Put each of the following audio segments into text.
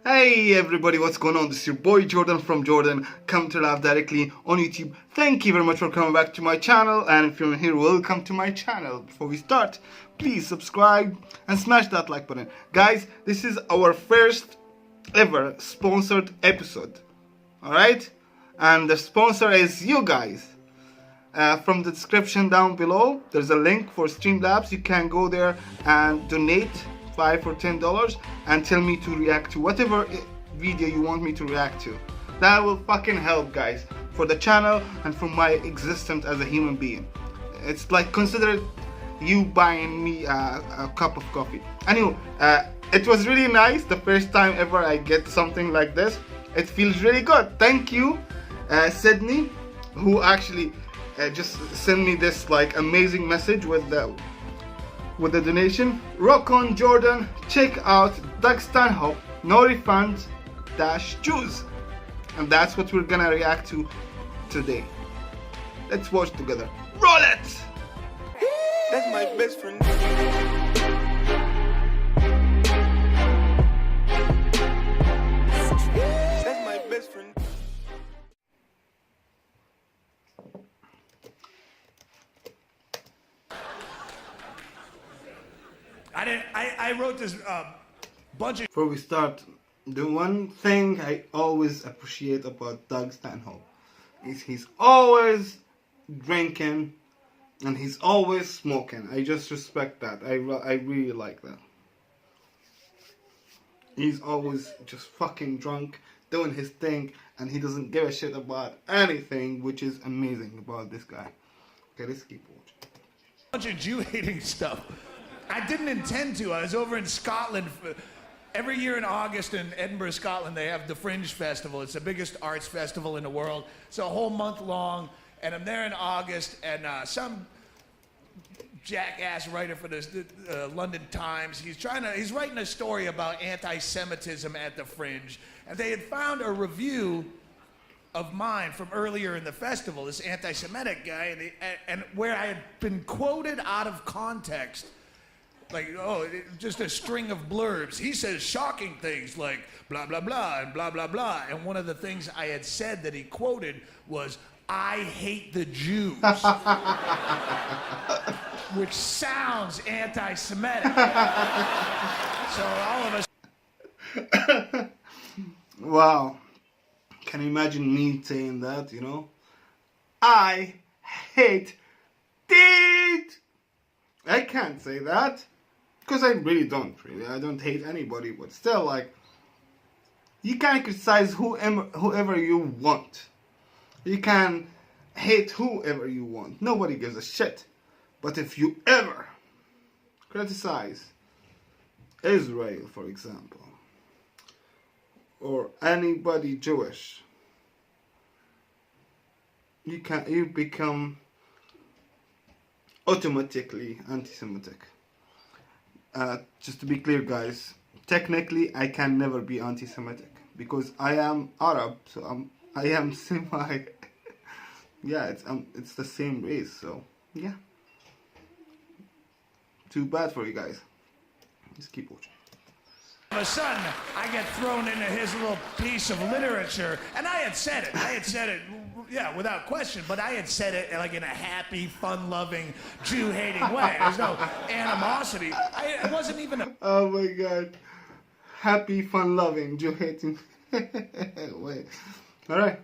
Hey everybody, what's going on? This is your boy Jordan from Jordan, come to live directly on YouTube. Thank you very much for coming back to my channel, and if you're here, welcome to my channel. Before we start, please subscribe and smash that like button. Guys, this is our first ever sponsored episode, alright? And the sponsor is you guys. From the description down below, there's a link for Streamlabs. You can go there and donate $5 or $10 and tell me to react to whatever video you want me to react to. That will fucking help, guys, for the channel and for my existence as a human being. It's like, consider you buying me a cup of coffee. Anyway, it was really nice, the first time ever I get something like this. It feels really good. Thank you, Sydney, who actually just sent me this like amazing message with the donation. Rock on, Jordan. Check out Doug Stanhope, no refunds - Jews. And that's what we're gonna react to today. Let's watch together. Roll it! That's my best friend. That's my best friend. I wrote this bunch of. Before we start, the one thing I always appreciate about Doug Stanhope is he's always drinking and he's always smoking. I just respect that. I really like that. He's always just fucking drunk, doing his thing, and he doesn't give a shit about anything, which is amazing about this guy. Okay, let's keep watching. Bunch of Jew-hating stuff. I didn't intend to. I was over in Scotland. Every year in August in Edinburgh, Scotland, they have the Fringe Festival. It's the biggest arts festival in the world. It's a whole month long, and I'm there in August, and some jackass writer for the London Times, he's writing a story about anti-Semitism at the Fringe, and they had found a review of mine from earlier in the festival, this anti-Semitic guy, and where I had been quoted out of context. Like, just a string of blurbs. He says shocking things like blah, blah, blah, and blah, blah, blah. And one of the things I had said that he quoted was, "I hate the Jews," which sounds anti-Semitic. So all of us. Wow. Can you imagine me saying that, you know? I hate it. I can't say that. Because I really don't, I don't hate anybody, but still, like, you can criticize whoever you want. You can hate whoever you want. Nobody gives a shit. But if you ever criticize Israel, for example, or anybody Jewish, you become automatically anti-Semitic. Just to be clear, guys, technically I can never be anti-Semitic because I am Arab, so I am semi. Yeah, it's the same race, so yeah. Too bad for you guys. Just keep watching. All of a sudden, I get thrown into his little piece of literature, and I had said it, yeah, without question, but I had said it like in a happy, fun-loving, Jew-hating way. There's no animosity. It wasn't even a... Oh my God. Happy, fun-loving, Jew-hating way. Alright.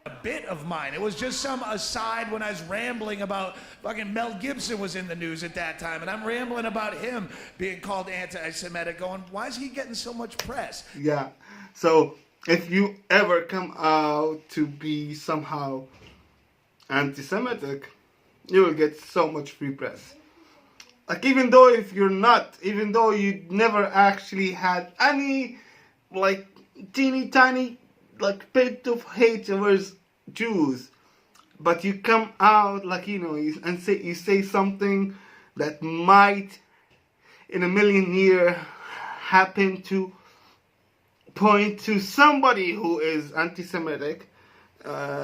A bit of mine. It was just some aside when I was rambling about fucking Mel Gibson was in the news at that time, and I'm rambling about him being called anti-Semitic, going, why is he getting so much press? Yeah. So if you ever come out to be somehow anti-Semitic, you will get so much free press. Like, even though you never actually had any like teeny tiny like bit of hate towards Jews, but you come out like, you know, you say something that might in a million years happen to point to somebody who is anti-Semitic,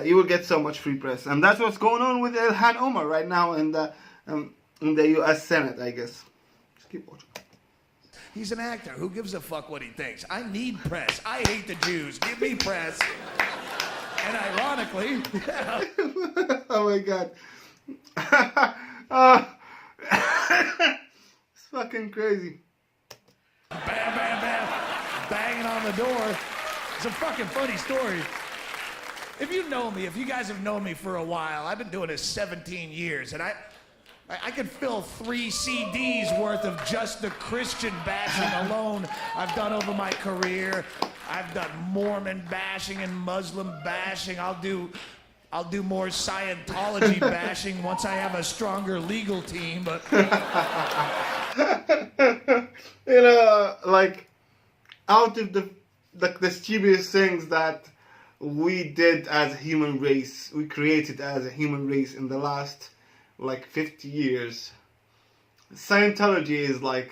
you will get so much free press. And that's what's going on with Ilhan Omar right now in the U.S. Senate, I guess. Just keep watching. He's an actor. Who gives a fuck what he thinks? I need press. I hate the Jews. Give me press. And ironically, yeah. Oh my god. It's fucking crazy. Bam, bam, bam. Banging on the door. It's a fucking funny story. If you know me, if you guys have known me for a while, I've been doing this 17 years, and I could fill 3 CDs worth of just the Christian bashing alone I've done over my career. I've done Mormon bashing and Muslim bashing. I'll do more Scientology bashing once I have a stronger legal team, but You know, like, out of the stupidest things that we did as a human race, we created as a human race in the last, like, 50 years, Scientology is, like,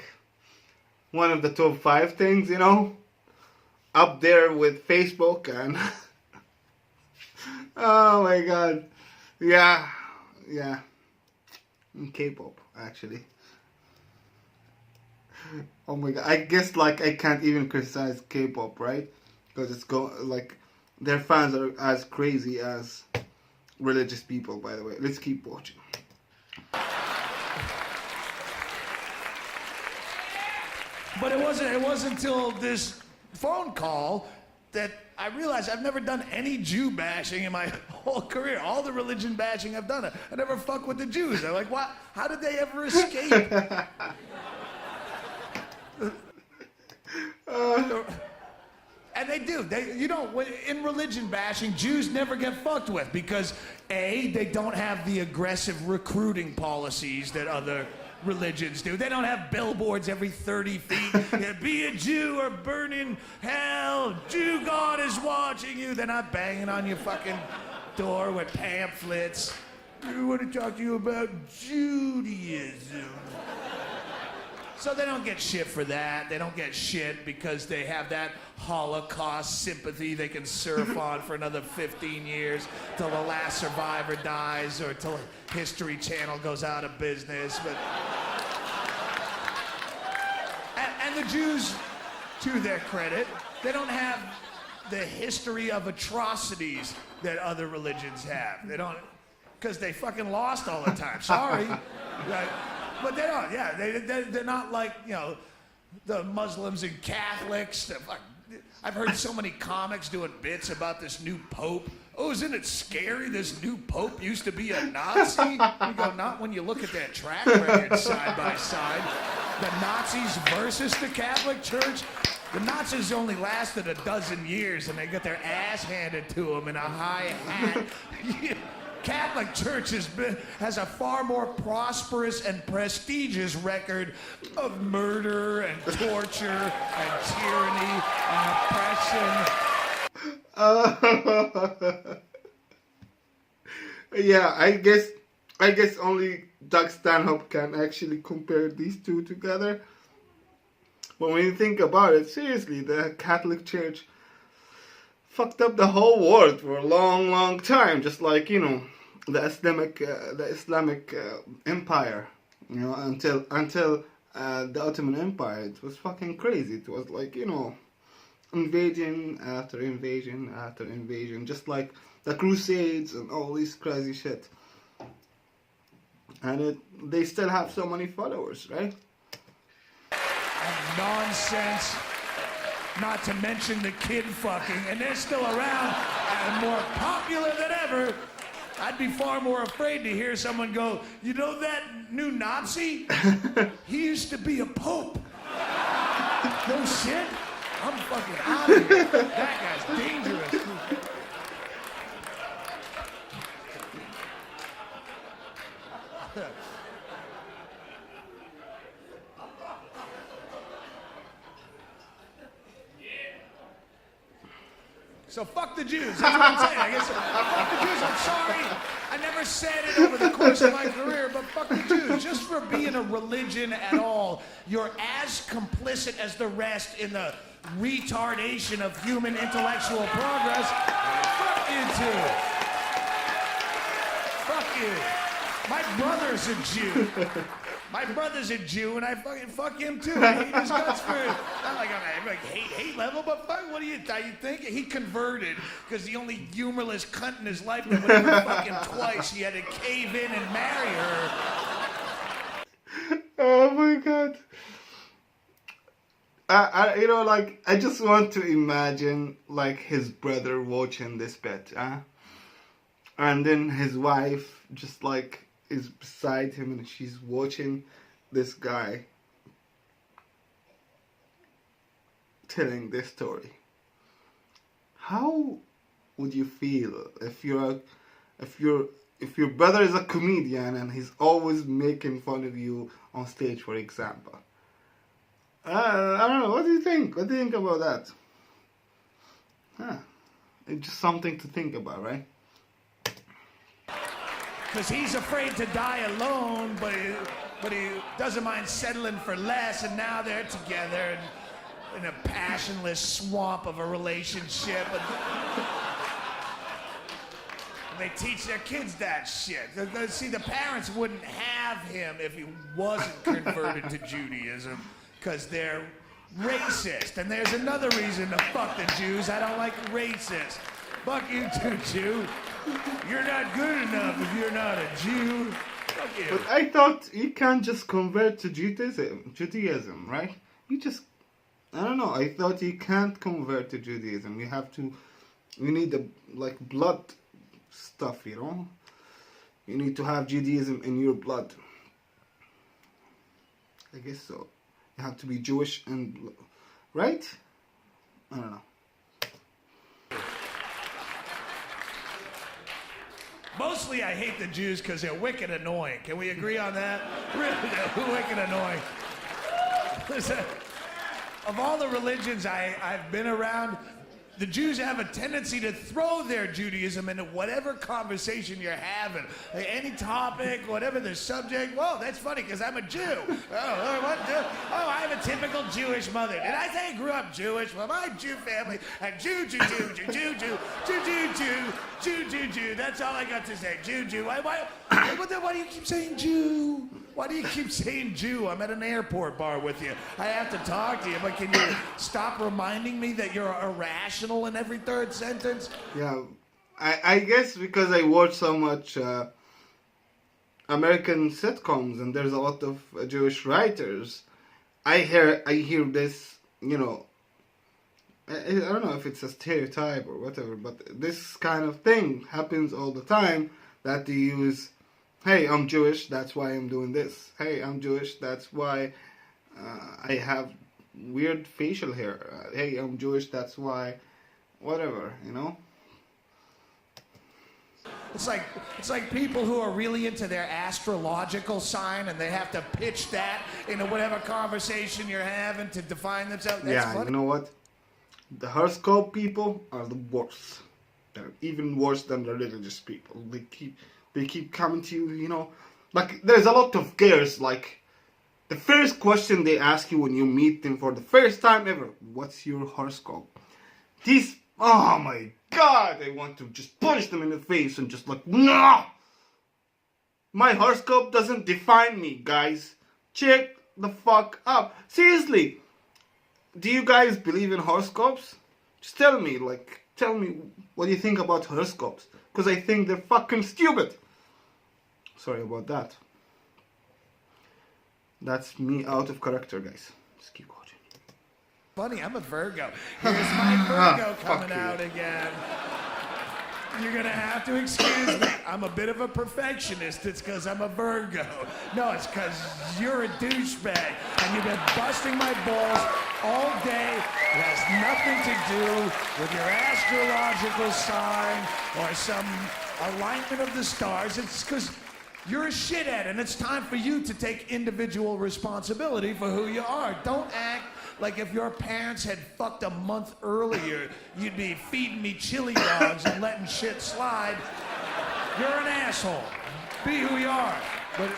one of the top 5 things, you know? Up there with Facebook and... Oh my god. Yeah. And K-pop, actually. Oh my god. I guess, like, I can't even criticize K-pop, right? Because it's like, their fans are as crazy as religious people, by the way. Let's keep watching. But it wasn't until this phone call that I realized I've never done any Jew bashing in my whole career. All the religion bashing I've done, I never fuck with the Jews. I'm like, what? How did they ever escape? And they do. In religion bashing, Jews never get fucked with because A, they don't have the aggressive recruiting policies that other religions do. They don't have billboards every 30 feet. Yeah, be a Jew or burn in hell. Jew God is watching you. They're not banging on your fucking door with pamphlets. We want to talk to you about Judaism. So they don't get shit for that. They don't get shit because they have that Holocaust sympathy they can surf on for another 15 years till the last survivor dies or till History Channel goes out of business. But and the Jews, to their credit, they don't have the history of atrocities that other religions have. They don't, because they fucking lost all the time. Sorry. But they don't, yeah. They're not like, you know, the Muslims and Catholics. I've heard so many comics doing bits about this new pope. Oh, isn't it scary? This new pope used to be a Nazi? You go, not when you look at that track record side by side. The Nazis versus the Catholic Church. The Nazis only lasted 12 years, and they got their ass handed to them in a high hat. Catholic Church has a far more prosperous and prestigious record of murder and torture and tyranny and oppression. Yeah, I guess only Doug Stanhope can actually compare these two together. But when you think about it, seriously, the Catholic Church fucked up the whole world for a long time, just like, you know, the Islamic Empire, you know, until the Ottoman Empire. It was fucking crazy. It was like, you know, invasion after invasion after invasion, just like the Crusades and all this crazy shit. And they still have so many followers, right? Nonsense. Not to mention the kid fucking, and they're still around and more popular than ever. I'd be far more afraid to hear someone go, you know that new Nazi? He used to be a pope. No shit? I'm fucking out of here. That guy's dangerous. So fuck the Jews. That's what I'm saying. I guess fuck the Jews. I'm sorry. I never said it over the course of my career, but fuck the Jews. Just for being a religion at all, you're as complicit as the rest in the retardation of human intellectual progress. Fuck you too. Fuck you. My brother's a Jew. My brother's a Jew, and I fuck him too. I hate his guts for not like I'm like hate level, but fuck. What do you think? He converted because the only humorless cunt in his life that would ever fuck him twice. He had to cave in and marry her. Oh my god. I just want to imagine like his brother watching this bit, and then his wife just like is beside him and she's watching this guy telling this story. How would you feel if your brother is a comedian and he's always making fun of you on stage, for example? I don't know. What do you think? What do you think about that? It's just something to think about, right? Because he's afraid to die alone, but he doesn't mind settling for less, and now they're together in a passionless swamp of a relationship. And they teach their kids that shit. See, the parents wouldn't have him if he wasn't converted to Judaism, because they're racist. And there's another reason to fuck the Jews. I don't like racists. Fuck you too, Jew. You're not good enough if you're not a Jew. Fuck you. But I thought you can't just convert to Judaism, right? I don't know. I thought you can't convert to Judaism. You need the like blood stuff, you know? You need to have Judaism in your blood. I guess so. You have to be Jewish and right? I don't know. Mostly I hate the Jews because they're wicked annoying. Can we agree on that? Really, they're wicked annoying. Listen, of all the religions I've been around, the Jews have a tendency to throw their Judaism into whatever conversation you're having. Like any topic, whatever the subject. Whoa, that's funny because I'm a Jew. Oh, what? Oh, I have a typical Jewish mother. Did I say I grew up Jewish? Well, my Jew family, and Jew. That's all I got to say. Jew. Why do you keep saying Jew? Why do you keep saying Jew? I'm at an airport bar with you. I have to talk to you, but can you stop reminding me that you're irrational in every third sentence? Yeah, I guess because I watch so much American sitcoms and there's a lot of Jewish writers, I hear this, you know, I don't know if it's a stereotype or whatever, but this kind of thing happens all the time, that they use, hey, I'm Jewish, that's why I'm doing this. Hey, I'm Jewish, that's why I have weird facial hair. Hey, I'm Jewish, that's why, whatever, you know? It's like people who are really into their astrological sign and they have to pitch that into whatever conversation you're having to define themselves. That's Yeah, funny. you know what? The horoscope people are the worst. They're even worse than the religious people. They keep coming to you, you know. Like, there's a lot of girls, like, the first question they ask you when you meet them for the first time ever, what's your horoscope? These, oh my god, I want to just punch them in the face and just like, no! My horoscope doesn't define me, guys. Check the fuck up. Seriously, do you guys believe in horoscopes? Just tell me what you think about horoscopes. Because I think they're fucking stupid. Sorry about that. That's me out of character, guys. Just keep watching. Funny, I'm a Virgo. Here's my Virgo coming you. out again. You're gonna have to excuse me. I'm a bit of a perfectionist. It's because I'm a Virgo. No, it's because you're a douchebag and you've been busting my balls all day. It has nothing to do with your astrological sign or some alignment of the stars. It's because you're a shithead and it's time for you to take individual responsibility for who you are. Don't act like if your parents had fucked a month earlier, you'd be feeding me chili dogs and letting shit slide. You're an asshole. Be who you are. But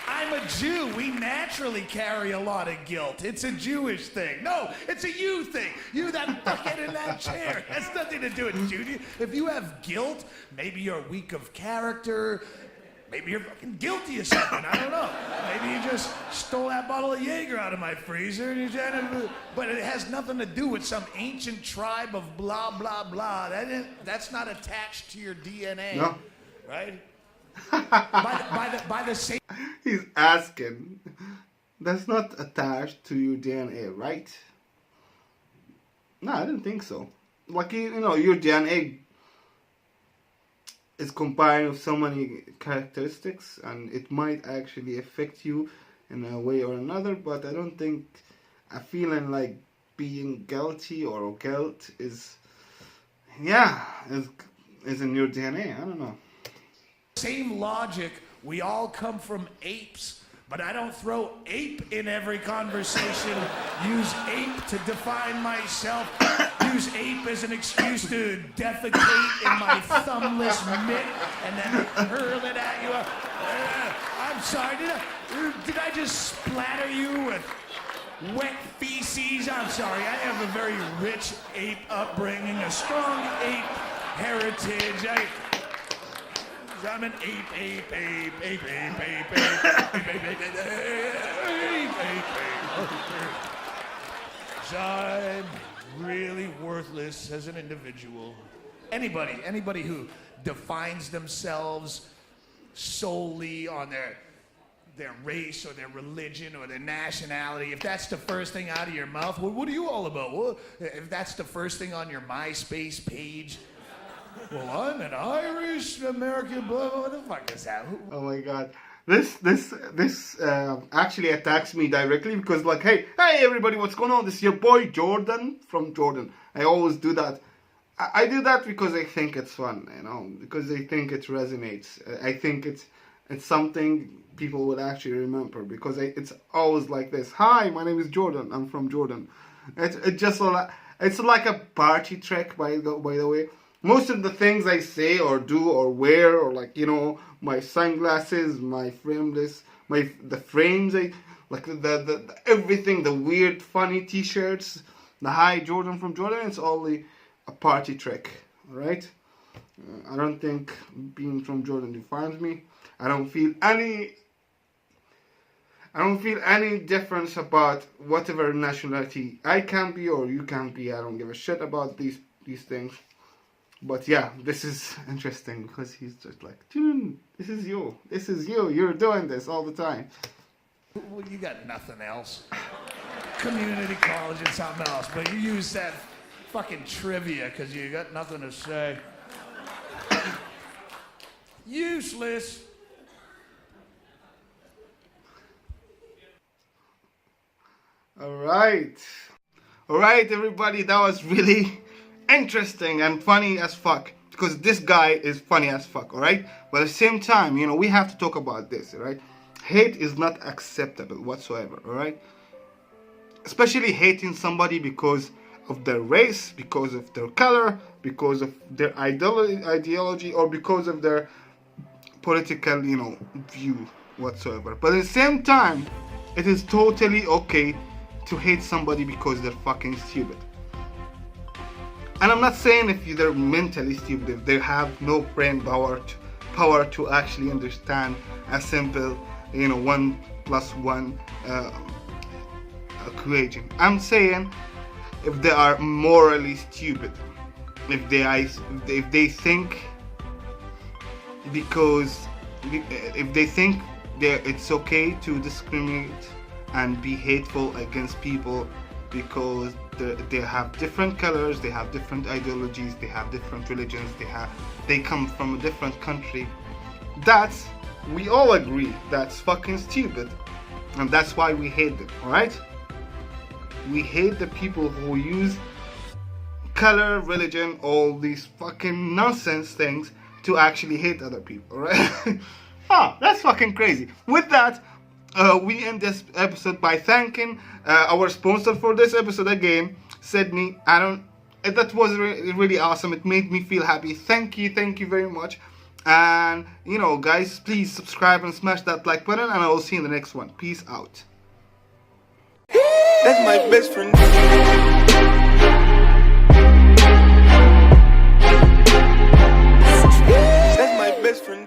I'm a Jew. We naturally carry a lot of guilt. It's a Jewish thing. No, it's a you thing. You, that fuckhead in that chair. It has nothing to do with Judaism. If you have guilt, maybe you're weak of character. Maybe you're fucking guilty of something. I don't know. Maybe you just stole that bottle of Jaeger out of my freezer. But it has nothing to do with some ancient tribe of blah, blah, blah. That's not attached to your DNA. No. Right? by the same... He's asking. That's not attached to your DNA, right? No, I didn't think so. Like, you know, your DNA is combined with so many characteristics, and it might actually affect you in a way or another, but I don't think a feeling like being guilty or guilt is in your DNA. I don't know. Same logic, we all come from apes, but I don't throw ape in every conversation. Use ape to define myself. Use ape as an excuse to defecate in my thumbless mitt and then hurl it at you. I'm sorry, did I just splatter you with wet feces? I'm sorry, I have a very rich ape upbringing, a strong ape heritage. I'm an ape. So I'm really worthless as an individual. Anybody who defines themselves solely on their race or their religion or their nationality, if that's the first thing out of your mouth, what are you all about? Well, if that's the first thing on your MySpace page, well, I'm an Irish American, blah, what the fuck is that? Oh my god. This actually attacks me directly because like, hey everybody, what's going on? This is your boy Jordan from Jordan. I always do that. I do that because I think it's fun, you know, because I think it resonates. I think it's something people will actually remember because it's always like this. Hi, my name is Jordan. I'm from Jordan. It's like a party trick, by the way. Most of the things I say or do or wear, or like, you know, my sunglasses, my frameless, the frames, like the everything, the weird funny t-shirts, the hi Jordan from Jordan, it's only a party trick, right? I don't think being from Jordan defines me. I don't feel any difference about whatever nationality I can be or you can be. I don't give a shit about these things. But yeah, this is interesting because he's just like, dude, this is you. You're doing this all the time. Well, you got nothing else. Community college and something else, but you use that fucking trivia because you got nothing to say. Useless. All right, everybody, that was really interesting and funny as fuck because this guy is funny as fuck, all right? But at the same time, you know, we have to talk about this, all right? Hate is not acceptable whatsoever, all right? Especially hating somebody because of their race, because of their color, because of their ideology, or because of their political, you know, view whatsoever. But at the same time, it is totally okay to hate somebody because they're fucking stupid. And I'm not saying if they're mentally stupid, if they have no brain power to actually understand a simple, you know, 1 + 1 equation. I'm saying if they are morally stupid, if they think it's okay to discriminate and be hateful against people because they have different colors, they have different ideologies, they have different religions, they come from a different country. We all agree that's fucking stupid, and that's why we hate them, alright? We hate the people who use color, religion, all these fucking nonsense things to actually hate other people, alright? That's fucking crazy. With that, we end this episode by thanking our sponsor for this episode again, Sydney. That was really awesome. It made me feel happy. Thank you very much. And you know, guys, please subscribe and smash that like button, and I will see you in the next one. Peace out. That's my best friend. That's my best friend.